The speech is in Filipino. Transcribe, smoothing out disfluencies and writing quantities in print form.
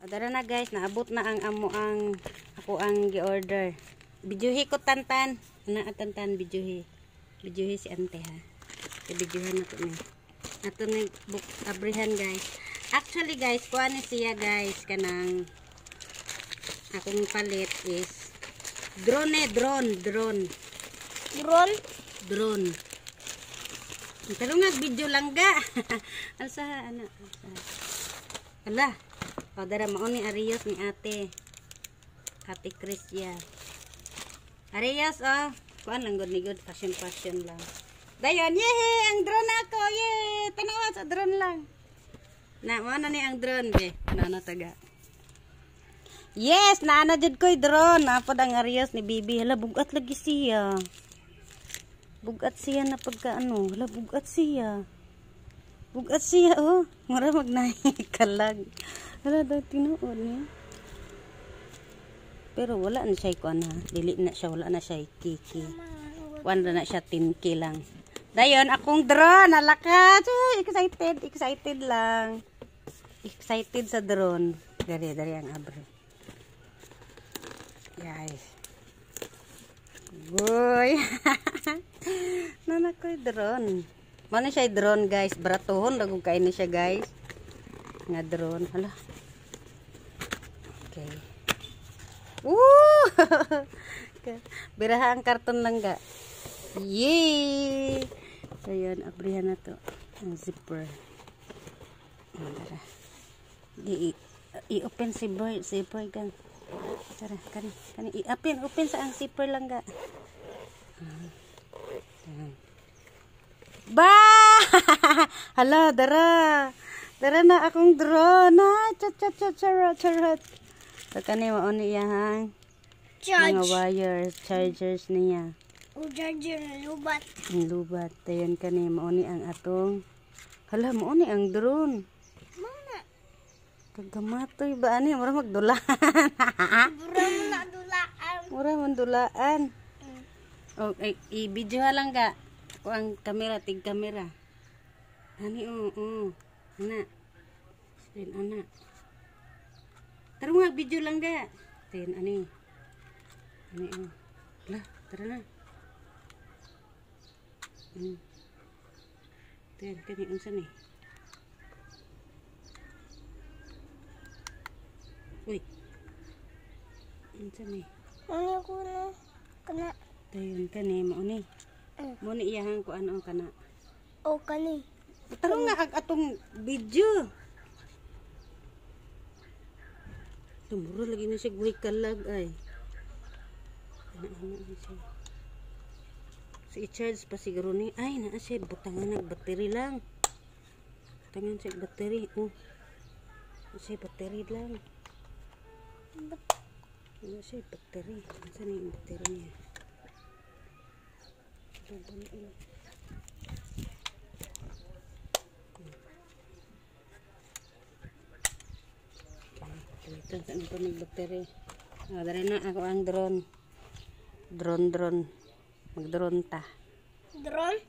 Tara na guys, naabot na ang ako ang gi-order. Bidyuhi ko tantan. Ana tantan bidyuhi. Bidyuhi si ante ha. Bidyuhan na to ni. Ato ni abrihan guys. Actually guys, kuha ni siya guys kanang akong palit is drone. Pero nga video lang ga. Alsa ana. Ala. O dara mao ni Arios ni Ate Krisya. Arios oh, kuan lang good ni good fashion lang. Dayon yehe ang drone ako ye. Tanawa sa drone lang. Na mo na ni ang drone be. Nana taga. Yes, naana jud koy drone. Napod ang Arios ni Bibi. Hala bugat lagi siya. Bugat siya na pagka ano. Hala bugat siya. Bugat siya oh. Mura magnaikalag. Hala daw tinuod niya. Pero wala na siya kuan ha. Dili na siya, wala na siya kiki. Wala na siya 10K lang. Dayon akong drone, alakat. Excited lang. Excited sa drone. Dari ang abre. Guys. Boy. Nana koy drone. Mana siya drone guys, baratuhon lagong kain na siya guys. Nga drone, hala. Okay. Woo! Biraha ang karton lang ga. Yay! So yun, abrihan na to. Ang zipper. Tara. I-open si boy gang. Tara, kani i-open sa ang zipper lang ga. Ba! Hala, dara na akong drone. Charot. So, kani mo niya hang mga wires, chargers niya. O charger lubat. Lubat. Dayon kani mo ni ang atong. Hala, mo ni ang drone. Mana? Kagamatoy ba ani mura magdulaan. Mura mandulaan. Okay, i-video lang ga. Ko ang kamera, tig kamera. Ani ana. Screen ana. Tara nga video lang ga. Tin ani. Lah, tara na. Tin kani unsa ni? Uy. Unsa ni? Ano ko na? Kana. Dayon kani mo ni. Mo ni iyahang ko ano kana. O kani. Tara nga atong video. Tumuro lagi na siya guhay kalag ay. Ano siya. So i-charge pa siguro ni. Ay naa siya butangan ng battery lang. Butangan siya battery. Siya battery lang. Ano siya battery. Saan yung battery niya? Saan ito nag-battery? Dari na ako ang drone. Drone. Mag-drone ta. Drone?